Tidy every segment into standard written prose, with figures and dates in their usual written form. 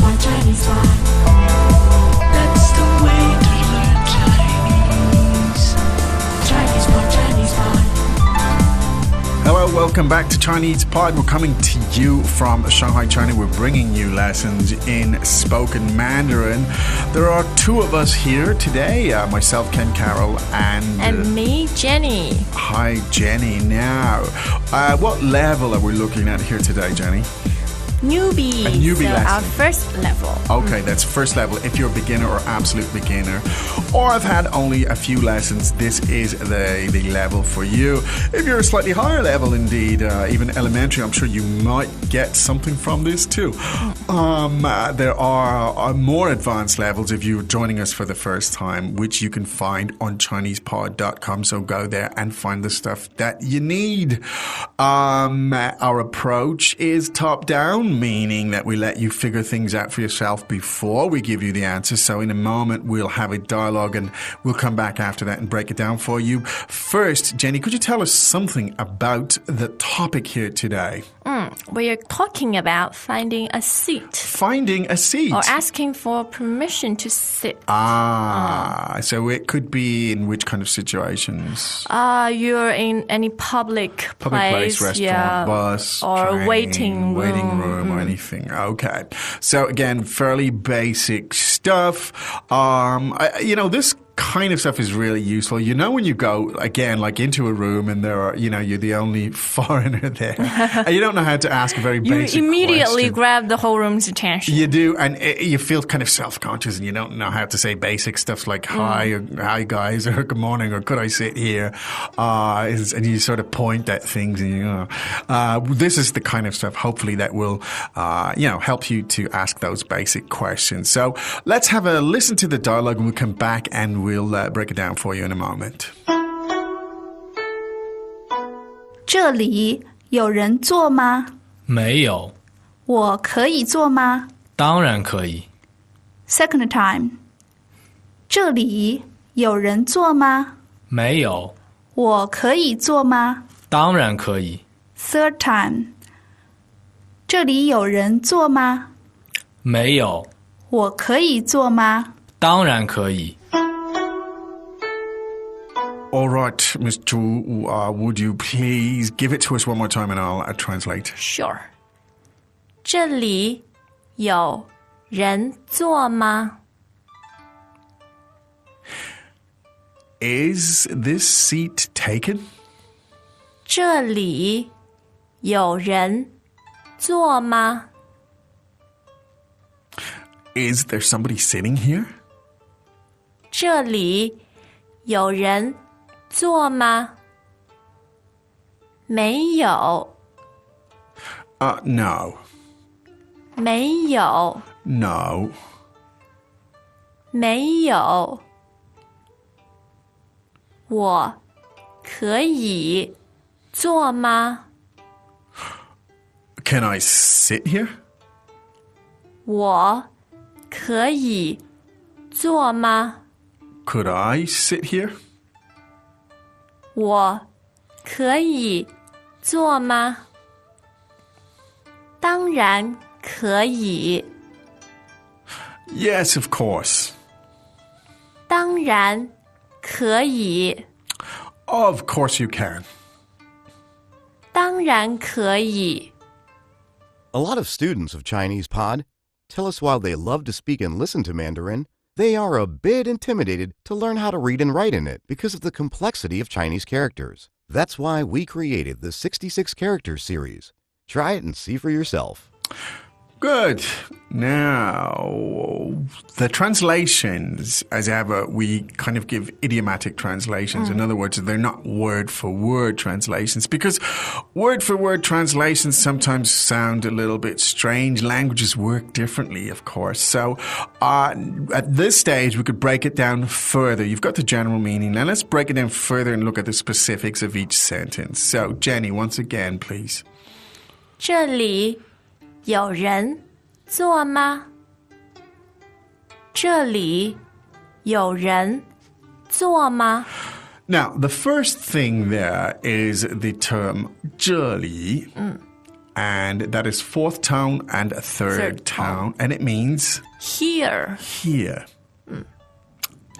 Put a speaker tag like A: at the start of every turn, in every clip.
A: Pot, Chinese Pot. That's the way to learn Chinese. Chinese Pot, Chinese Pot.
B: Hello, welcome back to Chinese Pod. We're coming to you from Shanghai, China. We're bringing you lessons in spoken Mandarin. There are two of us here today, myself, Ken Carroll,
C: and me, Jenny.
B: Hi, Jenny. Now, what level are we looking at here today, Jenny?
C: Newbie.
B: A newbie lesson.
C: Our first level.
B: Okay, that's first level. If you're a beginner or absolute beginner, or I've had only a few lessons, this is the level for you. If you're a slightly higher level, indeed, even elementary, I'm sure you might get something from this too. There are more advanced levels if you're joining us for the first time, which you can find on ChinesePod.com. So go there and find the stuff that you need. Our approach is top down, meaning that we let you figure things out for yourself before we give you the answers. So in a moment, we'll have a dialogue and we'll come back after that and break it down for you. First, Jenny, could you tell us something about the topic here today?
C: We are talking about finding a seat.
B: Finding a seat.
C: Or asking for permission to sit.
B: So it could be in which kind of situations?
C: You're in any public place,
B: restaurant, bus,
C: or
B: train,
C: waiting
B: room or anything. Okay. So again, fairly basic stuff. This kind of stuff is really useful. You know, when you go, again, like into a room and there are, you're the only foreigner there and you don't know how to ask a very basic
C: You immediately
B: question.
C: grab the whole room's attention.
B: You do, and you feel kind of self-conscious and you don't know how to say basic stuff like hi, or hi guys, or good morning, or could I sit here? And you sort of point at things and you go, this is the kind of stuff, hopefully, that will, help you to ask those basic questions. So let's have a listen to the dialogue and we'll come back and we'll break it down for you in a moment.
D: 这里有人坐吗？
E: 没有，
D: 我可以坐吗？
E: 当然可以。
D: Second time. 这里有人坐吗？
E: 没有，
D: 我可以坐吗？
E: 当然可以。
D: Third time. 这里有人坐吗？
E: 没有，
D: 我可以坐吗？
E: 当然可以。
B: All right, Ms. Zhu, would you please give it to us one more time and I'll translate.
C: Sure. 这里有人坐吗？
B: Is this seat taken?
C: 这里有人坐吗？
B: Is there somebody sitting here?
C: 这里有人坐吗？没有，
B: No.
C: 没有，
B: No.
C: 没有。我可以坐吗？
B: Can I sit here?
C: 我可以坐吗？
B: Could I sit here?
C: 我可以坐吗？当然可以。
B: Yes, of course.
C: 当然可以。
B: Of course you can.
C: 当然可以。
F: A lot of students of Chinese Pod tell us while they love to speak and listen to Mandarin, they are a bit intimidated to learn how to read and write in it because of the complexity of Chinese characters. That's why we created the 66 Characters series. Try it and see for yourself.
B: Good. Now, the translations, as ever, we kind of give idiomatic translations. In other words, they're not word-for-word translations because word-for-word translations sometimes sound a little bit strange. Languages work differently, of course. So at this stage, we could break it down further. You've got the general meaning. Now let's break it down further and look at the specifics of each sentence. So, Jenny, once again, please.
C: 这里有人坐吗？这里有人坐吗？
B: Now, the first thing there is the term 这里. And that is fourth tone and third tone. And it means
C: Here.
B: here.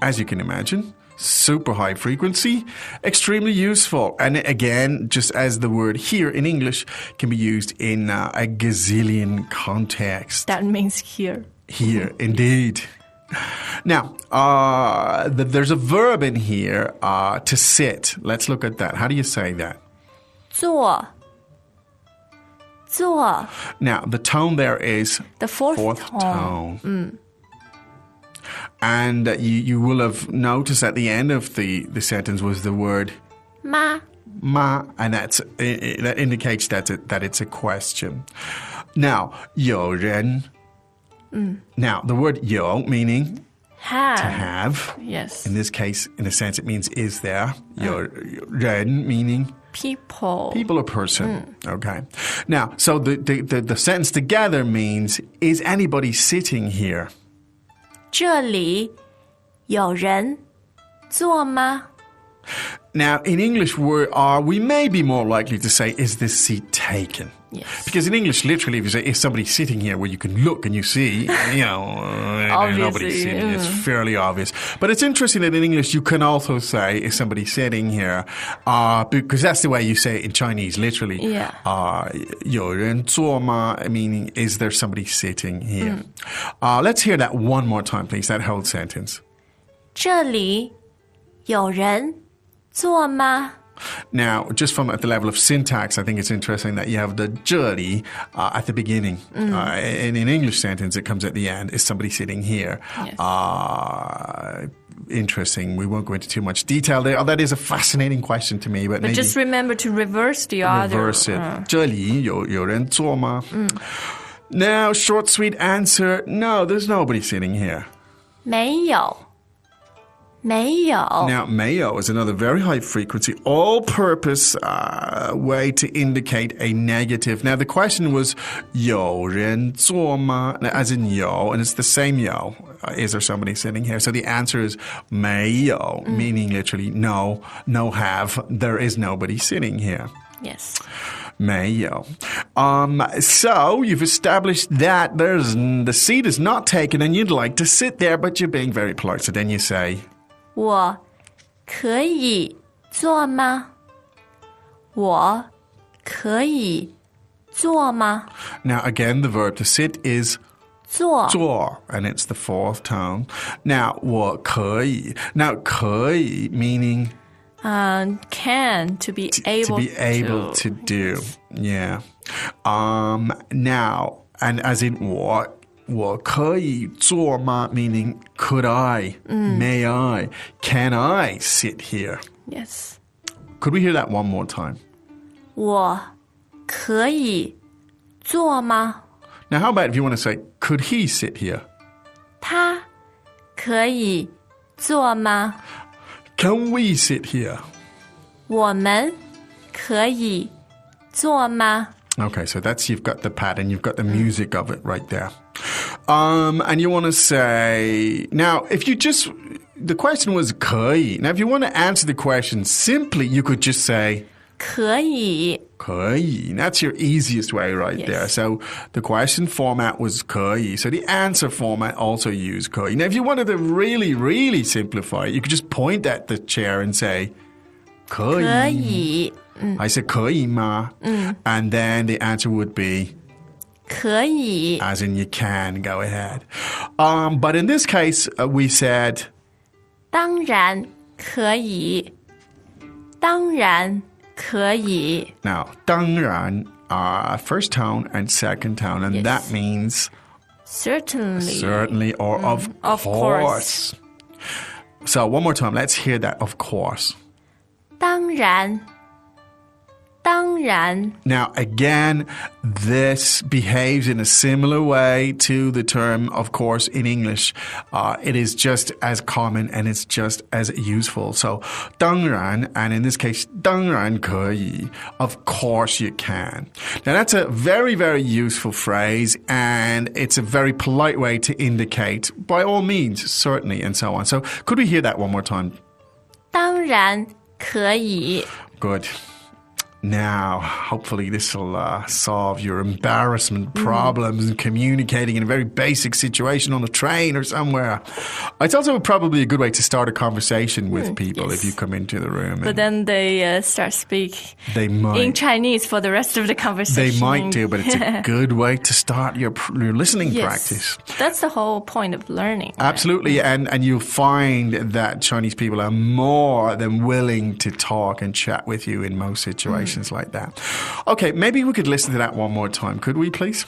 B: As you can imagine, super high frequency, extremely useful. And again, just as the word here in English can be used in a gazillion contexts.
C: That means here.
B: Here, indeed. Now, there's a verb in here, to sit. Let's look at that. How do you say that?
C: 坐. 坐.
B: Now, the tone there is
C: The fourth
B: tone.
C: tone.
B: And you will have noticed at the end of the sentence was the word
C: 妈.
B: ma, and that indicates that it's a question. Now, 有人. Now, the word 有 meaning
C: Have.
B: to have.
C: Yes.
B: In this case, in a sense, it means is there. 有人 meaning
C: People.
B: people or person. Okay. Now, so the sentence together means is anybody sitting here?
C: 这里有人坐吗?
B: Now, in English, we may be more likely to say, is this seat taken?
C: Yes.
B: Because in English, literally, if you say, is somebody sitting here where you can look and you see, nobody's sitting. It's fairly obvious. But it's interesting that in English, you can also say, is somebody sitting here? Because that's the way you say it in Chinese, literally.
C: Yeah.
B: 有人坐吗? Meaning, is there somebody sitting here? Let's hear that one more time, please, that whole sentence.
C: 这里有人坐吗?
B: Now, just from at the level of syntax, I think it's interesting that you have the 这里 at the beginning. In an English sentence, it comes at the end. Is somebody sitting here?
C: Yes.
B: Interesting. We won't go into too much detail there. That is a fascinating question to me. But maybe
C: just remember to reverse the other.
B: reverse it. 这里有人坐吗? Now, short, sweet answer. No, there's nobody sitting here.
C: 没有. 没有.
B: Now, 没有 is another very high frequency, all-purpose way to indicate a negative. Now, the question was 有人坐吗? Now, as in 有, and it's the same 有. Is there somebody sitting here? So the answer is 没有, meaning literally no have. There is nobody sitting here.
C: Yes.
B: 没有. So you've established that the seat is not taken and you'd like to sit there, but you're being very polite. So then you say,
C: 我可以坐吗? 我可以坐吗?
B: now again, the verb to sit is
C: 坐.
B: 坐, and it's the fourth tone. Now, 我可以. Now, 可以 meaning
C: Can, to be able
B: to do. Yeah. Now, and as in 我可以坐吗? Meaning, could I? May I? Can I sit here?
C: Yes.
B: Could we hear that one more time?
C: 我可以坐吗?
B: Now, how about if you want to say, could he sit here?
C: 他可以坐吗?
B: Can we sit here?
C: 我们可以坐吗?
B: Okay, so you've got the pattern, you've got the music of it right there. And you want to say, now, the question was 可以. Now, if you want to answer the question simply, you could just say
C: 可以.
B: 可以. That's your easiest way right
C: Yes.
B: there. So the question format was 可以. So the answer format also used 可以. Now, if you wanted to really, really simplify it, you could just point at the chair and say 可以.
C: 可以.
B: I said 可以吗? And then the answer would be
C: 可以.
B: as in you can, go ahead. But in this case, we said
C: 当然可以. 当然可以.
B: now 当然 first tone and second tone, and
C: Yes.
B: that means
C: Certainly.
B: or of course. So one more time, let's hear that of course.
C: 当然. 当然.
B: Now, again, this behaves in a similar way to the term, of course, in English. It is just as common and it's just as useful. So, 当然, and in this case, 当然可以. Of course you can. Now, that's a very, very useful phrase, and it's a very polite way to indicate, by all means, certainly, and so on. So, could we hear that one more time?
C: 当然可以.
B: Good. Now, hopefully this will solve your embarrassment problems in communicating in a very basic situation on a train or somewhere. It's also probably a good way to start a conversation with people if you come into the room.
C: But then they start speak
B: might.
C: in Chinese for the rest of the conversation.
B: They might do, but it's a good way to start your listening practice.
C: That's the whole point of learning.
B: Absolutely,
C: right?
B: and you'll find that Chinese people are more than willing to talk and chat with you in most situations like that. Okay, maybe we could listen to that one more time. Could we, please?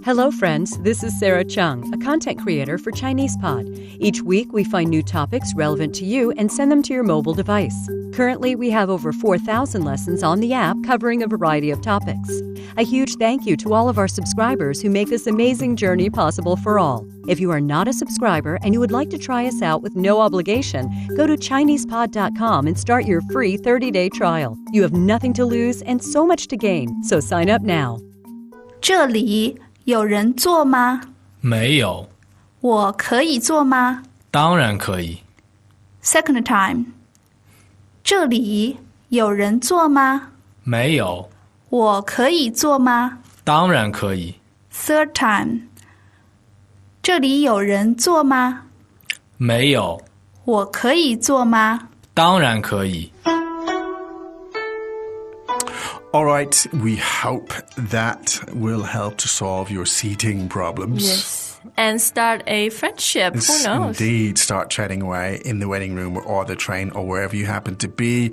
G: Hello, friends. This is Sarah Chung, a content creator for Chinese Pod. Each week, we find new topics relevant to you and send them to your mobile device. Currently, we have over 4,000 lessons on the app covering a variety of topics. A huge thank you to all of our subscribers who make this amazing journey possible for all. If you are not a subscriber and you would like to try us out with no obligation, go to ChinesePod.com and start your free 30-day trial. You have nothing to lose and so much to gain, so sign up now.
D: 这里有人坐吗？
E: 没有，
D: 我可以坐吗
E: 当然可以。
D: ？Second time. 这里有人坐吗？
E: 没有，
D: 我可以坐吗
E: 当然可以。
D: ？Third time. 这里有人坐吗？
E: 没有，
D: 我可以坐吗？
E: 当然可以。
B: All right, we hope that will help to solve your seating problems.
C: Yes. And start a friendship. Who knows?
B: Indeed, start chatting away in the waiting room or the train or wherever you happen to be.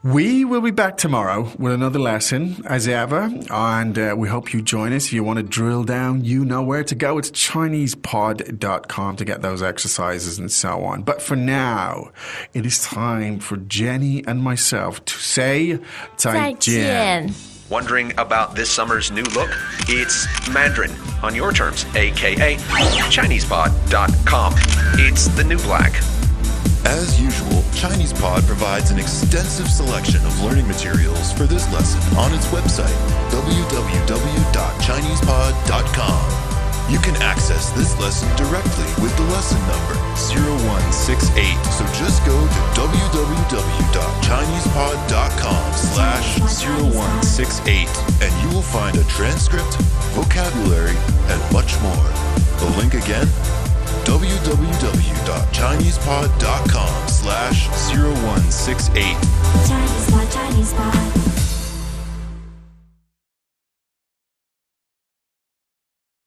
B: We will be back tomorrow with another lesson, as ever, and we hope you join us. If you want to drill down, you know where to go. It's ChinesePod.com to get those exercises and so on. But for now, it is time for Jenny and myself to say 再见.
H: Wondering about this summer's new look? It's Mandarin on your terms, aka ChinesePod.com. It's the new black.
I: As usual, ChinesePod provides an extensive selection of learning materials for this lesson on its website, www.chinesepod.com. You can access this lesson directly with the lesson number 0168. So just go to www.chinesepod.com/0168 and you will find a transcript, vocabulary, and much more. The link again? www.chinesepod.com/0168.
A: Chinese Pod, Chinese Pod.